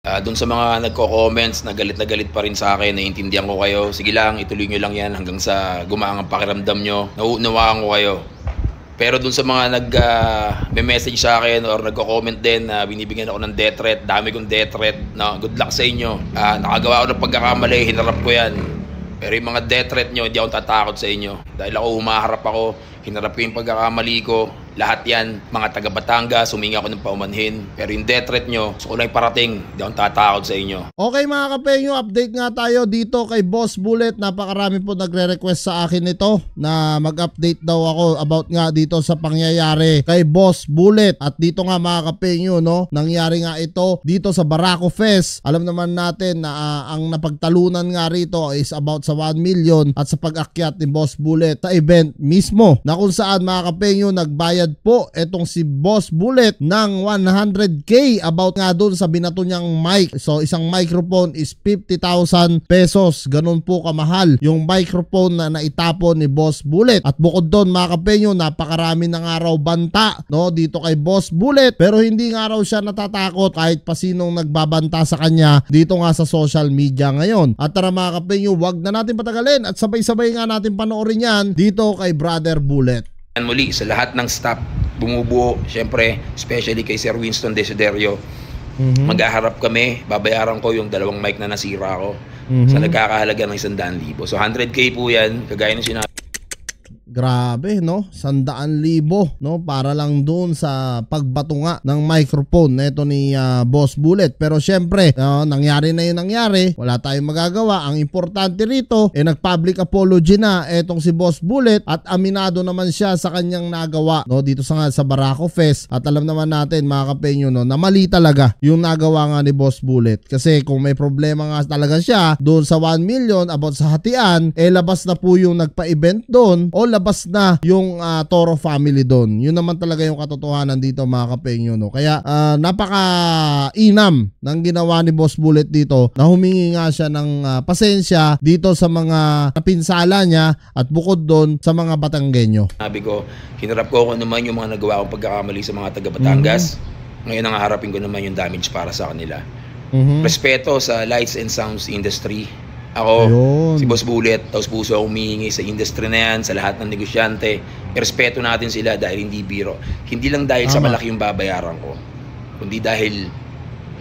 Do'n sa mga nagko-comments na galit pa rin sa akin, naiintindihan ko kayo. Sige lang, ituloy nyo lang yan hanggang sa gumaan ang pakiramdam nyo. Nauunawaan ko kayo. Pero do'n sa mga may-message sa akin or nagko-comment din na binibigyan ako ng death threat, dami kong death threat, no? Good luck sa inyo. Nakagawa ako ng pagkakamali, hinarap ko yan. Pero yung mga death threat nyo, hindi ako tatakot sa inyo. Dahil ako humaharap ako, hinarap ko yung pagkakamali ko. Lahat yan, mga taga Batangas, humingi ako ng paumanhin. Pero yung death threat nyo, gusto ko lang parating, hindi ako tatakot sa inyo. Okay mga kapenyo, update nga tayo dito kay Boss Bullet. Napakarami po nagre-request sa akin nito na mag-update daw ako about nga dito sa pangyayari kay Boss Bullet. At dito nga mga kapenyo, no, nangyari nga ito dito sa Barako Fest. Alam naman natin na ang napagtalunan nga rito is about sa 1 million at sa pag-akyat ni Boss Bullet sa event mismo, na kung saan mga kapenyo nagbayad po etong si Boss Bullet ng 100k about nga doon sa binato niyang mic. So isang microphone is 50,000 pesos. Ganun po kamahal yung microphone na naitapon ni Boss Bullet. At bukod doon mga kapenyo, napakarami na nga raw banta, no, dito kay Boss Bullet. Pero hindi nga raw siya natatakot kahit pa sinong nagbabanta sa kanya dito nga sa social media ngayon. At tara mga kapenyo, wag na natin patagalin at sabay-sabay nga natin panoorin yan dito kay Brother Bullet. Muli sa lahat ng staff bumubuo, syempre especially kay Sir Winston Desiderio, maghaharap kami, babayaran ko yung 2 mic na nasira ko sa nagkakahalaga ng 100,000. So 100k po yan, kagaya ng sinabi. Grabe, no? 100,000, no? Para lang doon sa pagbato nga ng microphone neto ni Boss Bullet. Pero syempre, nangyari na yung nangyari. Wala tayong magagawa. Ang importante rito, nag-public apology na etong si Boss Bullet at aminado naman siya sa kanyang nagawa, no? Dito sa Barako Fest. At alam naman natin mga kapenyo, no, na mali talaga yung nagawa nga ni Boss Bullet. Kasi kung may problema nga talaga siya doon sa 1 million about sa hatian, labas na po yung nagpa-event doon o labas na yung Toro family doon. Yun naman talaga yung katotohanan dito mga kapenyo, no? Kaya napaka-inam ng ginawa ni Boss Bullet dito na humingi nga siya ng pasensya dito sa mga napinsala niya at bukod doon sa mga Batanggenyo. Sabi ko, hinarap ko kung naman yung mga nagawa kong pagkakamali sa mga taga Batangas. Ngayon ang harapin ko naman yung damage para sa kanila. Respeto sa lights and sounds industry. Ako, si Boss Bullet, taos puso ako humihingi sa industry na yan, sa lahat ng negosyante. Respeto natin sila dahil hindi biro. Hindi lang dahil sa malaki yung babayaran ko, kundi dahil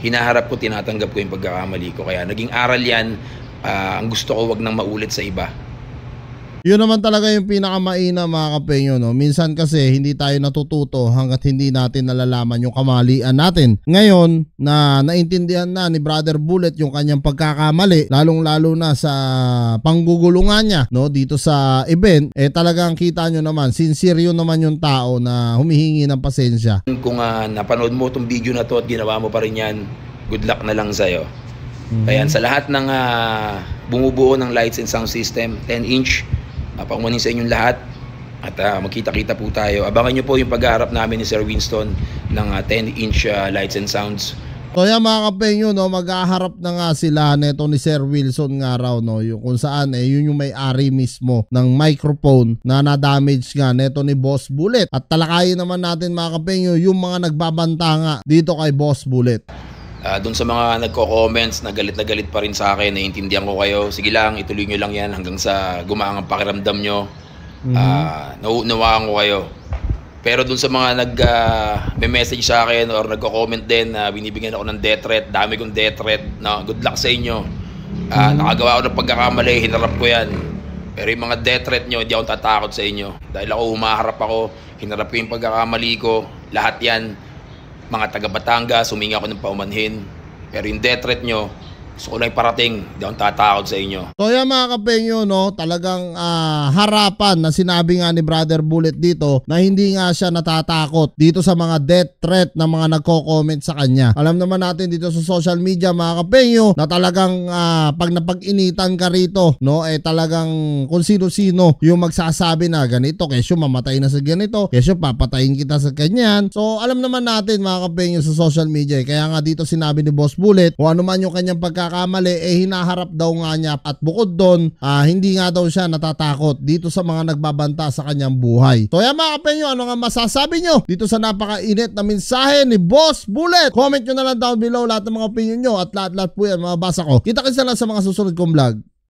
hinaharap ko, tinatanggap ko yung pagkakamali ko. Kaya naging aral yan, ang gusto ko wag nang maulit sa iba. Yun naman talaga yung pinakamaina mga kapenyo, no? Minsan kasi hindi tayo natututo hanggat hindi natin nalalaman yung kamalian natin. Ngayon na naintindihan na ni Brother Bullet yung kanyang pagkakamali, lalong-lalo na sa panggugulungan niya, no, dito sa event, talagang kita nyo naman, sincere yun naman yung tao na humihingi ng pasensya. Kung napanood mo itong video na to at ginawa mo pa rin yan, good luck na lang sa'yo. Kaya sa lahat ng bumubuo ng lights and sound system, 10-inch, pangunin sa inyong lahat at magkita-kita po tayo. Abangan nyo po yung pagharap namin ni Sir Winston ng 10-inch lights and sounds. So yan mga kapenyo, no, maghaharap na nga sila neto ni Sir Wilson nga raw, no, yung kung saan yun yung may-ari mismo ng microphone na na-damage nga neto ni Boss Bullet. At talakayin naman natin mga kapenyo yung mga nagbabanta nga dito kay Boss Bullet. Doon sa mga nagko-comments na galit pa rin sa akin, naiintindihan ko kayo. Sige lang, ituloy nyo lang yan hanggang sa gumaan ang pakiramdam nyo. Nauunawaan ko kayo. Pero doon sa mga may-message sa akin or nagko-comment din na binibigyan ako ng death threat, dami kong death threat, no? Good luck sa inyo. Nakagawa ako ng pagkakamali, hinarap ko yan. Pero yung mga death threat nyo, hindi ako tatakot sa inyo. Dahil ako humaharap ako, hinarap ko yung pagkakamali ko. Lahat yan, mga taga Batangas, humingi ako ng paumanhin. Pero yung death threat nyo, gusto ko lang parating, hindi akong tatakot sa inyo. So yan mga kapenyo, no, talagang harapan na sinabi nga ni Brother Bullet dito na hindi nga siya natatakot dito sa mga death threat na mga nagko-comment sa kanya. Alam naman natin dito sa social media mga kapenyo na talagang pag napag-initan ka rito, no, talagang kung sino-sino yung magsasabi na ganito, kesyo mamatay na sa ganito, kesyo papatayin kita sa kanyan. So alam naman natin mga kapenyo sa social media, kaya nga dito sinabi ni Boss Bullet kung ano man yung kanyang pagkakamali nagkakamali, hinaharap daw nga niya at bukod doon, hindi nga daw siya natatakot dito sa mga nagbabanta sa kanyang buhay. So yan mga kapenyo, ano nga masasabi nyo dito sa napakainit na mensahe ni Boss Bullet? Comment nyo na lang down below lahat ng mga opinion nyo at lahat-lahat po yan mababasa ko. Kita-kita lang sa mga susunod kong vlog.